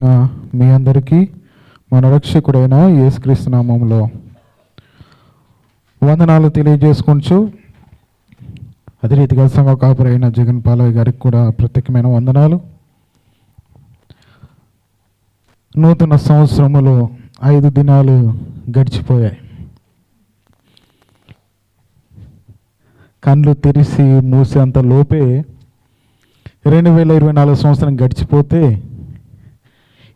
మీ అందరికీ మన రక్షకుడైన యేసుక్రీస్తు నామములో వందనాలు తెలియజేసుకుంటూ అదే రీతిగా సంఘ కాపురైన జగన్ పాలయ్య గారికి కూడా ప్రత్యేకమైన వందనాలు. నూతన సంవత్సరములో 5 దినాలు గడిచిపోయాయి. కళ్ళు తెరిచి మూసేంత లోపే 2024 సంవత్సరం గడిచిపోతే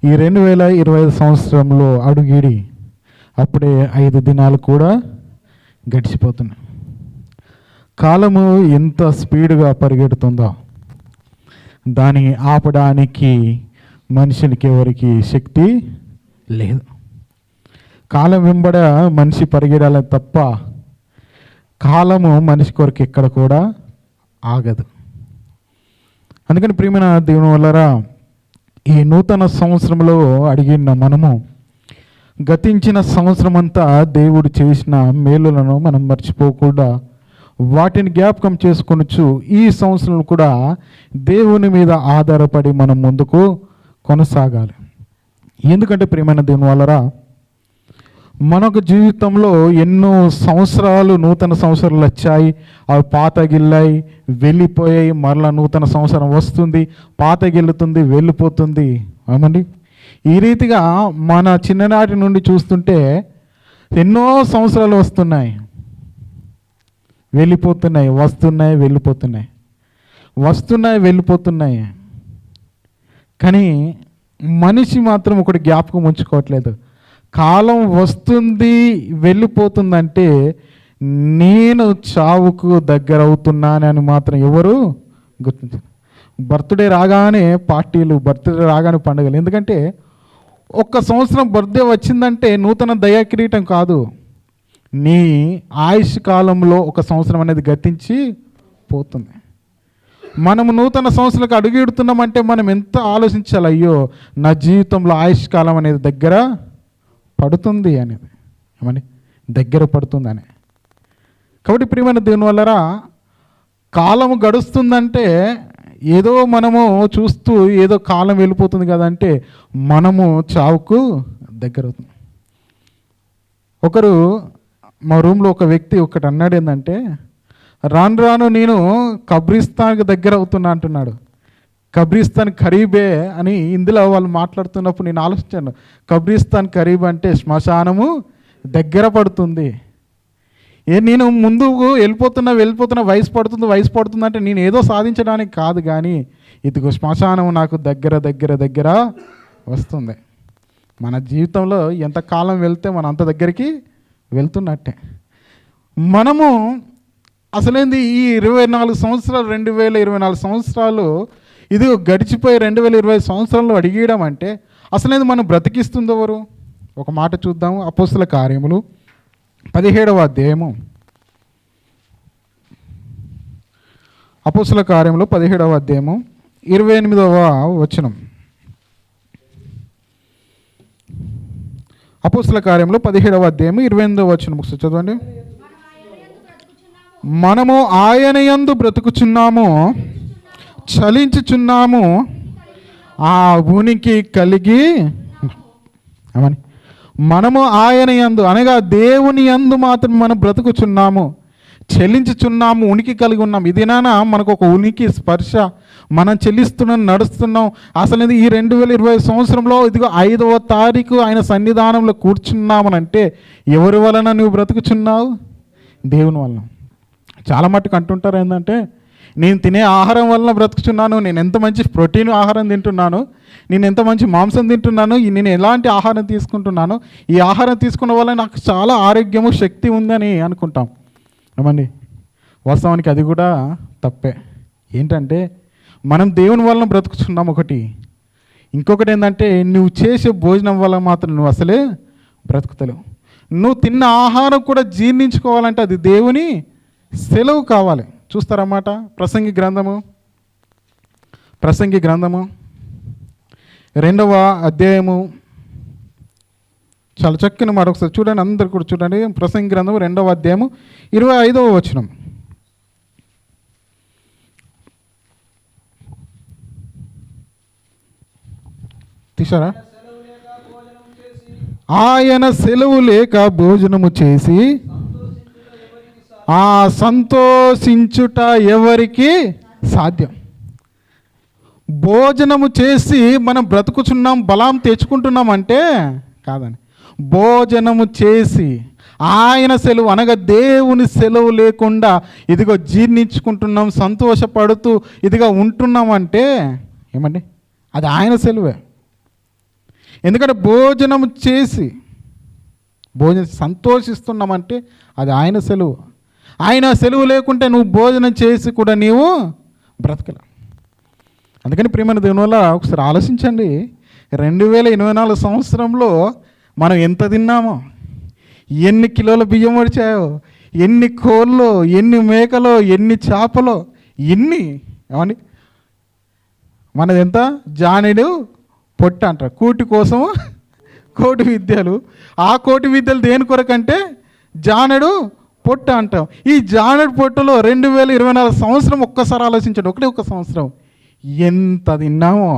ఈ 2025 సంవత్సరంలో అడుగిడి అప్పుడే 5 దినాలు కూడా గడిచిపోతున్నాయి. కాలము ఎంత స్పీడ్గా పరిగెడుతుందో దాన్ని ఆపడానికి మనిషికి ఎవరికి శక్తి లేదు. కాలం వెంబడ మనిషి పరిగెడాలి తప్ప కాలము మనిషి కొరకు ఎక్కడ కూడా ఆగదు. అందుకని ప్రియమైన దేవుని వల్లరా ఈ నూతన సంవత్సరంలో అడిగిన మనము గతించిన సంవత్సరం అంతా దేవుడు చేసిన మేలులను మనం మర్చిపోకుండా వాటిని జ్ఞాపకం చేసుకొనొచ్చు ఈ సంవత్సరం కూడా దేవుని మీద ఆధారపడి మనం ముందుకు కొనసాగాలి. ఎందుకంటే ప్రియమైన దేవుని వల్లరా మనకు జీవితంలో ఎన్నో సంవత్సరాలు నూతన సంవత్సరాలు వచ్చాయి, అవి పాతగిల్లాయి, వెళ్ళిపోయాయి. మరలా నూతన సంవత్సరం వస్తుంది, పాతగిల్లుతుంది, వెళ్ళిపోతుంది. అవునండి, ఈ రీతిగా మన చిన్ననాటి నుండి చూస్తుంటే ఎన్నో సంవత్సరాలు వస్తున్నాయి, వెళ్ళిపోతున్నాయి, వస్తున్నాయి, వెళ్ళిపోతున్నాయి, వస్తున్నాయి, వెళ్ళిపోతున్నాయి. కానీ మనిషి మాత్రం ఒకటి జ్ఞాపకం ఉంచుకోవట్లేదు. కాలం వస్తుంది, వెళ్ళిపోతుందంటే నేను చావుకు దగ్గర అవుతున్నానని మాత్రం ఎవరు గుర్తించారు. బర్త్డే రాగానే పార్టీలు, బర్త్డే రాగానే పండుగలు. ఎందుకంటే ఒక్క సంవత్సరం బర్త్డే వచ్చిందంటే నూతన దయా కిరీటం కాదు, నీ ఆయుష్ కాలంలో ఒక సంవత్సరం అనేది గతించి పోతుంది. మనము నూతన సంవత్సరాలకు అడుగుడుతున్నామంటే మనం ఎంత ఆలోచించాలి, అయ్యో నా జీవితంలో ఆయుష్ కాలం అనేది దగ్గర పడుతుంది అనేది, ఏమని దగ్గర పడుతుంది అని. కాబట్టి ప్రియమైన దేవుని వల్లరా కాలం గడుస్తుందంటే ఏదో మనము చూస్తూ ఏదో కాలం వెళ్ళిపోతుంది కదంటే మనము చావుకు దగ్గర అవుతుంది. ఒకరు మా రూమ్లో ఒక వ్యక్తి ఒకటి అన్నాడు, ఏంటంటే రాను రాను నేను కబ్రిస్తాన్కి దగ్గర అవుతున్నా అంటున్నాడు. కబ్రిస్తాన్ ఖరీబే అని ఇందులో వాళ్ళు మాట్లాడుతున్నప్పుడు నేను ఆలోచించాను, కబ్రిస్తాన్ ఖరీబ్ అంటే శ్మశానము దగ్గర పడుతుంది. నేను ముందుకు వెళ్ళిపోతున్నా వయసు పడుతుంది అంటే నేను ఏదో సాధించడానికి కాదు, కానీ ఇదిగో శ్మశానం నాకు దగ్గర వస్తుంది. మన జీవితంలో ఎంతకాలం వెళ్తే మనం అంత దగ్గరికి వెళ్తున్నట్టే. మనము అసలేంది ఈ 24 సంవత్సరాలు 2024 సంవత్సరాలు ఇది గడిచిపోయి 2020 సంవత్సరంలో అడిగేయడం అంటే అసలేంది మనం బ్రతికిస్తుంది ఎవరు? ఒక మాట చూద్దాము. అపోస్తల కార్యములు 17వ అధ్యాయము, అపోస్తల కార్యములు 17వ అధ్యాయము 28వ వచనం. అపోస్తల కార్యములు 17వ అధ్యాయము 28వ వచనం ఒకసారి చదవండి. మనము ఆయన యందు బ్రతుకుచున్నాము, చలించుచున్నాము, ఆ ఉనికి కలిగి అవని. మనము ఆయన యందు అనగా దేవుని యందు మాత్రం మనం బ్రతుకుచున్నాము, చెల్లించుచున్నాము, ఉనికి కలిగి ఉన్నాం. ఇదేనా మనకు ఒక ఉనికి స్పర్శ, మనం చెల్లిస్తున్నాం, నడుస్తున్నాం. అసలు ఈ 2020 సంవత్సరంలో ఇదిగో 5వ తారీఖు ఆయన సన్నిధానంలో కూర్చున్నామనంటే ఎవరి వలన నువ్వు బ్రతుకుచున్నావు? దేవుని వలన. చాలా మట్టుకు అంటుంటారు ఏంటంటే నేను తినే ఆహారం వలన బ్రతుకుచున్నాను, నేను ఎంత మంచి ప్రోటీన్ ఆహారం తింటున్నాను, నేను ఎంత మంచి మాంసం తింటున్నాను, నేను ఎలాంటి ఆహారం తీసుకుంటున్నాను, ఈ ఆహారం తీసుకున్న వల్ల నాకు చాలా ఆరోగ్యము, శక్తి ఉందని అనుకుంటాం. ఏమండి, వాస్తవానికి అది కూడా తప్పే. ఏంటంటే మనం దేవుని వలన బ్రతుకుచున్నాం ఒకటి, ఇంకొకటి ఏంటంటే నువ్వు చేసే భోజనం వల్ల మాత్రం నువ్వు అసలే బ్రతుకుతలేవు. నువ్వు తిన్న ఆహారం కూడా జీర్ణించుకోవాలంటే అది దేవుని సెలవు కావాలి. చూస్తారన్నమాట. ప్రసంగి గ్రంథము 2వ అధ్యాయము చాలా చక్కని మాట. ఒకసారి చూడండి, అందరు కూడా చూడండి. ప్రసంగి గ్రంథము 2వ అధ్యాయము 25వ వచనం. తీసారా? ఆయన సెలవు లేక భోజనము చేసి ఆ సంతోషించుట ఎవరికి సాధ్యం? భోజనము చేసి మనం బ్రతుకుచున్నాం, బలం తెచ్చుకుంటున్నాం అంటే కాదని. భోజనము చేసి ఆయన సెలవు అనగా దేవుని సెలవు లేకుండా ఇదిగో జీర్ణించుకుంటున్నాం, సంతోషపడుతూ ఇదిగా ఉంటున్నాం అంటే ఏమండి, అది ఆయన సెలవే. ఎందుకంటే భోజనం చేసి సంతోషిస్తున్నామంటే అది ఆయన సెలవు. ఆయన సెలవు లేకుంటే నువ్వు భోజనం చేసి కూడా నీవు బ్రతకలే. అందుకని ప్రియమైన దేవుని వల్ల ఒకసారి ఆలోచించండి, 2024 సంవత్సరంలో మనం ఎంత తిన్నామో, ఎన్ని కిలోల బియ్యం వచ్చాయో, ఎన్ని కోళ్ళు, ఎన్ని మేకలో, ఎన్ని చేపలో, ఎన్ని ఏమండి. మనది ఎంత? జానెడు పొట్ట అంటారు. కూటి కోసము కోటి విద్యలు. ఆ కోటి విద్యలు దేని కొరకంటే జానెడు పొట్ట అంటాం. ఈ జానెడు పొట్టలో 2024 సంవత్సరం ఒక్కసారి ఆలోచించండి, ఒక్క సంవత్సరం ఎంత తిన్నామో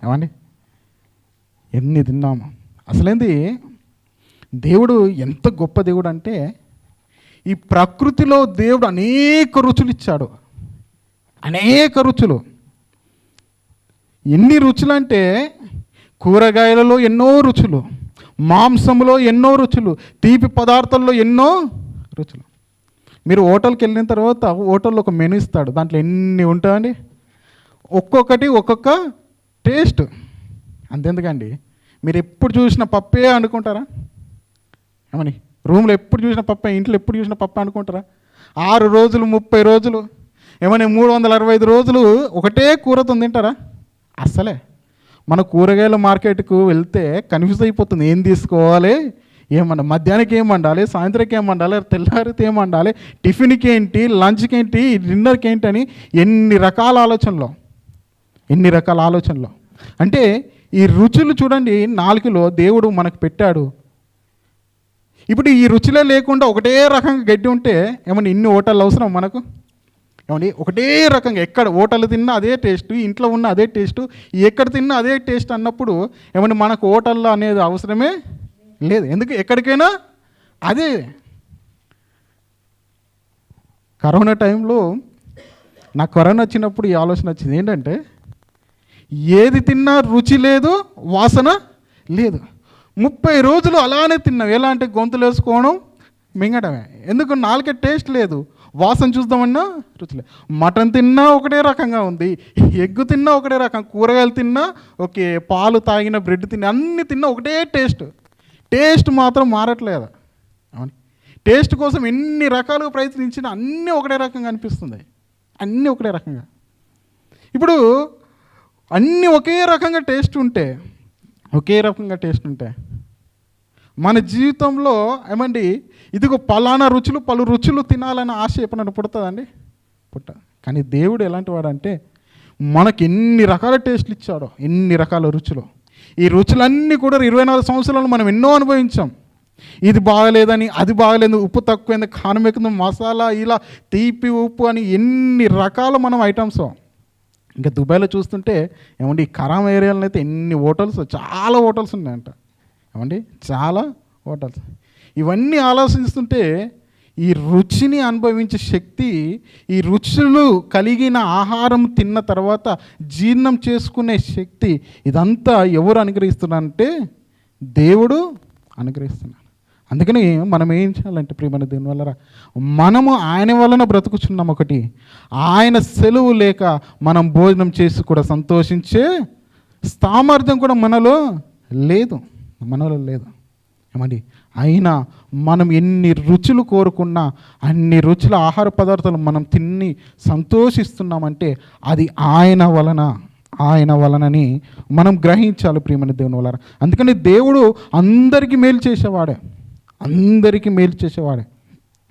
ఏమండి, ఎన్ని తిన్నామో. అసలేంది దేవుడు ఎంత గొప్ప దేవుడు అంటే, ఈ ప్రకృతిలో దేవుడు అనేక రుచులు ఇచ్చాడు, అనేక రుచులు. ఎన్ని రుచులు అంటే కూరగాయలలో ఎన్నో రుచులు, మాంసంలో ఎన్నో రుచులు, తీపి పదార్థాల్లో ఎన్నో రుచులు. మీరు హోటల్కి వెళ్ళిన తర్వాత హోటల్లో ఒక మెనూ ఇస్తాడు, దాంట్లో ఎన్ని ఉంటాయండి, ఒక్కొక్కటి ఒక్కొక్క టేస్ట్. అంతెందుకండి, మీరు ఎప్పుడు చూసిన పప్పే అనుకుంటారా? ఏమని రూమ్లో ఎప్పుడు చూసిన పప్పే, ఇంట్లో ఎప్పుడు చూసిన పప్పే అనుకుంటారా? 6 రోజులు 30 రోజులు ఏమని 365 రోజులు ఒకటే కూరతో తింటారా? అస్సలే. మన కూరగాయల మార్కెట్కు వెళ్తే కన్ఫ్యూజ్ అయిపోతుంది, ఏం తీసుకోవాలి, ఏమన్నా మధ్యాహ్నానికి ఏం వండాలి, సాయంత్రంకి ఏం వండాలి, తెల్లారితే ఏం వండాలి, టిఫిన్కి ఏంటి, లంచ్కి ఏంటి, డిన్నర్కి ఏంటి అని ఎన్ని రకాల ఆలోచనలు. అంటే ఈ రుచులు చూడండి, 4లో దేవుడు మనకు పెట్టాడు. ఇప్పుడు ఈ రుచులే లేకుండా ఒకటే రకంగా గడ్డి ఉంటే ఏమన్నా ఇన్ని హోటళ్ళు అవసరం మనకు? ఏమండి, ఒకటే రకంగా ఎక్కడ హోటల్ తిన్నా అదే టేస్ట్, ఇంట్లో ఉన్న అదే టేస్ట్, ఎక్కడ తిన్నా అదే టేస్ట్ అన్నప్పుడు ఏమంటే మనకు హోటల్లో అనేది అవసరమే లేదు. ఎందుకు? ఎక్కడికైనా అదే. కరోనా టైంలో నాకు కరోనా వచ్చినప్పుడు ఈ ఆలోచన వచ్చింది, ఏంటంటే ఏది తిన్నా రుచి లేదు, వాసన లేదు. 30 రోజులు అలానే తిన్నాం. ఎలా అంటే గొంతులు వేసుకోవడం, మింగడమే. ఎందుకు? నాలుగే టేస్ట్ లేదు, వాసన చూద్దామన్నా రుచి లేదు. మటన్ తిన్నా ఒకటే రకంగా ఉంది, ఎగ్గు తిన్నా ఒకటే రకం, కూరగాయలు తిన్నా ఓకే, పాలు తాగిన బ్రెడ్ తిన్నా, అన్నీ తిన్నా ఒకటే టేస్ట్ మాత్రం మారట్లేదు. అవును, టేస్ట్ కోసం ఎన్ని రకాలుగా ప్రయత్నించినా అన్నీ ఒకటే రకంగా అనిపిస్తుంది, అన్నీ ఒకటే రకంగా. ఇప్పుడు అన్నీ ఒకే రకంగా టేస్ట్ ఉంటే మన జీవితంలో ఏమండి ఇదిగో పలానా రుచులు, పలు రుచులు తినాలని ఆశ ఎప్పుడైనా పుడుతుందండి? పుట్టదు. కానీ దేవుడు ఎలాంటి వాడంటే మనకి ఎన్ని రకాల టేస్ట్లు ఇచ్చాడో, ఎన్ని రకాల రుచులు. ఈ రుచులన్నీ కూడా 24 సంవత్సరాలు మనం ఎన్నో అనుభవించాం. ఇది బాగలేదని, అది బాగలేదు, ఉప్పు తక్కువైంది, కారం ఎక్కువ, మసాలా, ఇలా తీపి, ఉప్పు అని ఎన్ని రకాల మనం ఐటమ్స్. ఇంకా దుబాయ్లో చూస్తుంటే ఏమండి ఈ కరామ్ ఏరియాలో అయితే ఎన్ని హోటల్స్, చాలా హోటల్స్ ఉన్నాయంట. ఏమండి చాలా హోటల్స్. ఇవన్నీ ఆలోచిస్తుంటే ఈ రుచిని అనుభవించే శక్తి, ఈ రుచులు కలిగిన ఆహారం తిన్న తర్వాత జీర్ణం చేసుకునే శక్తి, ఇదంతా ఎవరు అనుగ్రహిస్తున్నారంటే దేవుడు అనుగ్రహిస్తున్నాడు. అందుకని మనం ఏం చేయాలంటే ప్రియమైన దేవుని వల్ల మనము ఆయన వలన బ్రతుకుచున్నాం. ఒకటి, ఆయన సెలవు లేక మనం భోజనం చేసి కూడా సంతోషించే సామర్థ్యం కూడా మనలో లేదు. ఏమండి, అయినా మనం ఎన్ని రుచులు కోరుకున్నా, అన్ని రుచుల ఆహార పదార్థాలు మనం తిని సంతోషిస్తున్నామంటే అది ఆయన వలనని మనం గ్రహించాలి ప్రియమైన దేవుని వలన. అందుకని దేవుడు అందరికీ మేలు చేసేవాడే.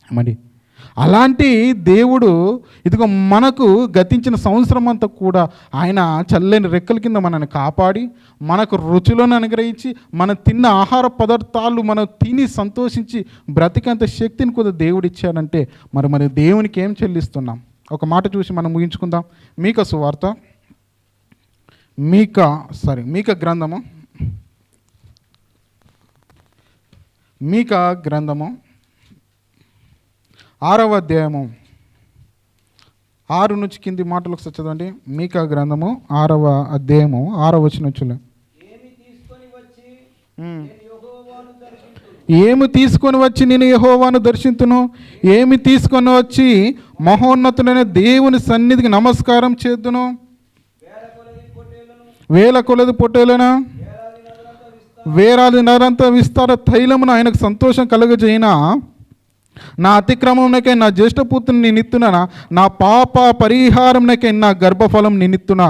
మరి అలాంటి దేవుడు ఇదిగో మనకు గతించిన సంవత్సరం అంతా కూడా ఆయన చల్లని రెక్కల కింద మనల్ని కాపాడి, మనకు రుచులను అనుగ్రహించి, మనం తిన్న ఆహార పదార్థాలు మనం తిని సంతోషించి బ్రతికేంత శక్తిని కూడా దేవుడు ఇచ్చాడంటే మరి దేవునికి ఏం చెల్లిస్తున్నాం? ఒక మాట చూసి మనం ముగించుకుందాం. మీకా గ్రంథము మీకా గ్రంథము 6వ అధ్యాయము 6 నుంచి కింది మాటలు ఒకసారి చదవండి. మీకా గ్రంథము 6వ అధ్యాయము 6వ వచనం నుంచి. ఏమి తీసుకొని వచ్చి నేను యెహోవాను దర్శింతును, ఏమి తీసుకొని వచ్చి మహోన్నతుడైన దేవుని సన్నిధికి నమస్కారం చేద్దును. వేల కొలది పొట్టేలను, వేలాది నరంతా విస్తార తైలమును ఆయనకు సంతోషం కలుగజేయినా, నా అతిక్రమంకై నా జ్యేష్ఠపుత్రుని నిన్నిత్తున, నా పాప పరిహారంకై నా గర్భఫలం నిన్నిత్తున.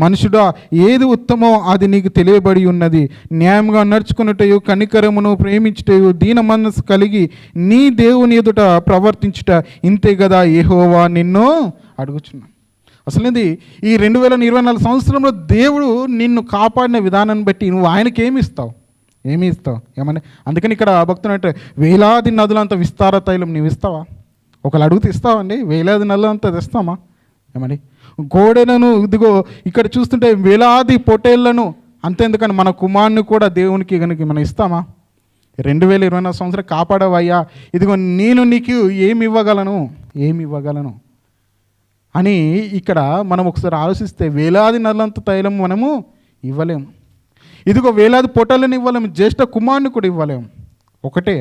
మనుషుడా, ఏది ఉత్తమో అది నీకు తెలియబడి ఉన్నది. న్యాయంగా నడుచుకున్నటయు, కనికరమును ప్రేమించుటయు, దీన మనసు కలిగి నీ దేవుని ఎదుట ప్రవర్తించుట ఇంతే కదా యెహోవా నిన్ను అడుగుచున్నా. అసలు ఇది ఈ 2024 సంవత్సరంలో దేవుడు నిన్ను కాపాడిన విధానాన్ని బట్టి నువ్వు ఆయనకి ఏమి ఇస్తావు? ఏమని? అందుకని ఇక్కడ భక్తులు అంటే వేలాది నదులంత విస్తార తైలం నీవు ఇస్తావా? ఒకళ్ళు అడుగుతూ ఇస్తావండి? వేలాది నదులంతా తెస్తామా? ఏమని? గోడెలను ఇదిగో ఇక్కడ చూస్తుంటే వేలాది పొట్టేళ్లను, అంతేందుకని మన కుమారుని కూడా దేవునికి కనుక మనం ఇస్తామా? 2024 సంవత్సరం కాపాడవయ్యా, ఇదిగో నేను నీకు ఏమి ఇవ్వగలను అని ఇక్కడ మనం ఒకసారి ఆలోచిస్తే వేలాది నదులంత తైలం మనము ఇవ్వలేము. ఇదిగో వేలాది పొట్టలను ఇవ్వలేము, జ్యేష్ఠ కుమారుని కూడా ఇవ్వలేము. ఒకటే,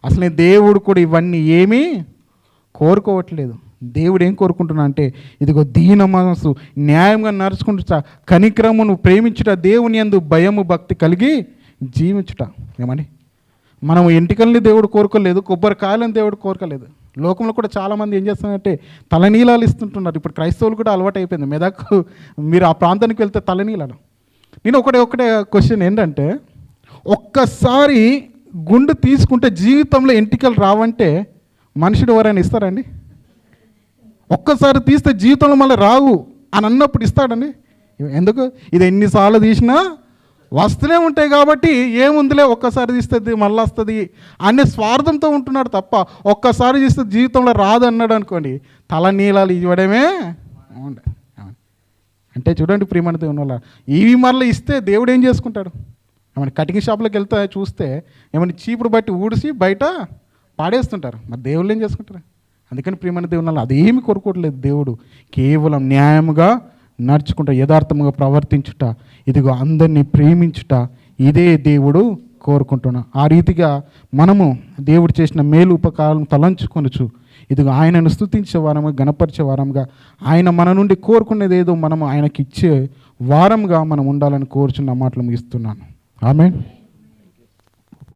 అసలు దేవుడు కూడా ఇవన్నీ ఏమీ కోరుకోవట్లేదు. దేవుడు ఏం కోరుకుంటున్నా అంటే ఇదిగో దీన మనసు, న్యాయంగా నడుచుకుంటా, కనిక్రమును ప్రేమించుట, దేవుని యందు భయము భక్తి కలిగి జీవించుట. ఏమని? మనం ఎంటికల్ని దేవుడు కోరుకోలేదు, కొబ్బరికాయలను దేవుడు కోరుకోలేదు. లోకంలో కూడా చాలామంది ఏం చేస్తున్నారంటే తలనీలాలు ఇస్తుంటున్నారు. ఇప్పుడు క్రైస్తవులు కూడా అలవాటు అయిపోయింది. మెదక్ మీరు ఆ ప్రాంతానికి వెళ్తే తలనీలాలు. నేను ఒకటే క్వశ్చన్ ఏంటంటే, ఒక్కసారి గుండు తీసుకుంటే జీవితంలో ఎంటికలు రావంటే మనుషుడు ఎవరైనా ఇస్తారండి? ఒక్కసారి తీస్తే జీవితంలో మళ్ళీ రావు అని అన్నప్పుడు ఇస్తాడండి? ఎందుకు? ఇది ఎన్నిసార్లు తీసినా వస్తూనే ఉంటాయి కాబట్టి ఏముందిలే, ఒక్కసారి తీస్తుంది మళ్ళీ వస్తుంది అనే స్వార్థంతో ఉంటున్నాడు తప్ప, ఒక్కసారి తీస్తే జీవితంలో రాదు అన్నాడు అనుకోండి, తల నీలాలు ఇవ్వడమే ఉండే. అంటే చూడండి ప్రియమైన దేవుని వల్ల ఇవి మళ్ళీ ఇస్తే దేవుడు ఏం చేసుకుంటాడు? ఏమన్నా కటింగ్ షాప్లోకి వెళ్తే చూస్తే ఏమన్నా చీపుడు బట్టి ఊడిసి బయట పాడేస్తుంటారు. మరి దేవుళ్ళు ఏం చేసుకుంటారు? అందుకని ప్రియమైన దేవుని వల్ల అదేమి కోరుకోవట్లేదు. దేవుడు కేవలం న్యాయముగా నడుచుకుంటా, యథార్థముగా ప్రవర్తించుట, ఇదిగో అందరినీ ప్రేమించుట, ఇదే దేవుడు కోరుకుంటున్నా. ఆ రీతిగా మనము దేవుడు చేసిన మేలు ఉపకారం తలంచుకొనచ్చు, ఇదిగో ఆయనను స్తుతించే వారముగా, గణపరిచే వారంగా, ఆయన మన నుండి కోరుకునేది ఏదో మనము ఆయనకి ఇచ్చే వారంగా మనం ఉండాలని కోరుచున్న మాటలు ముగిస్తున్నాను. ఆమేన్.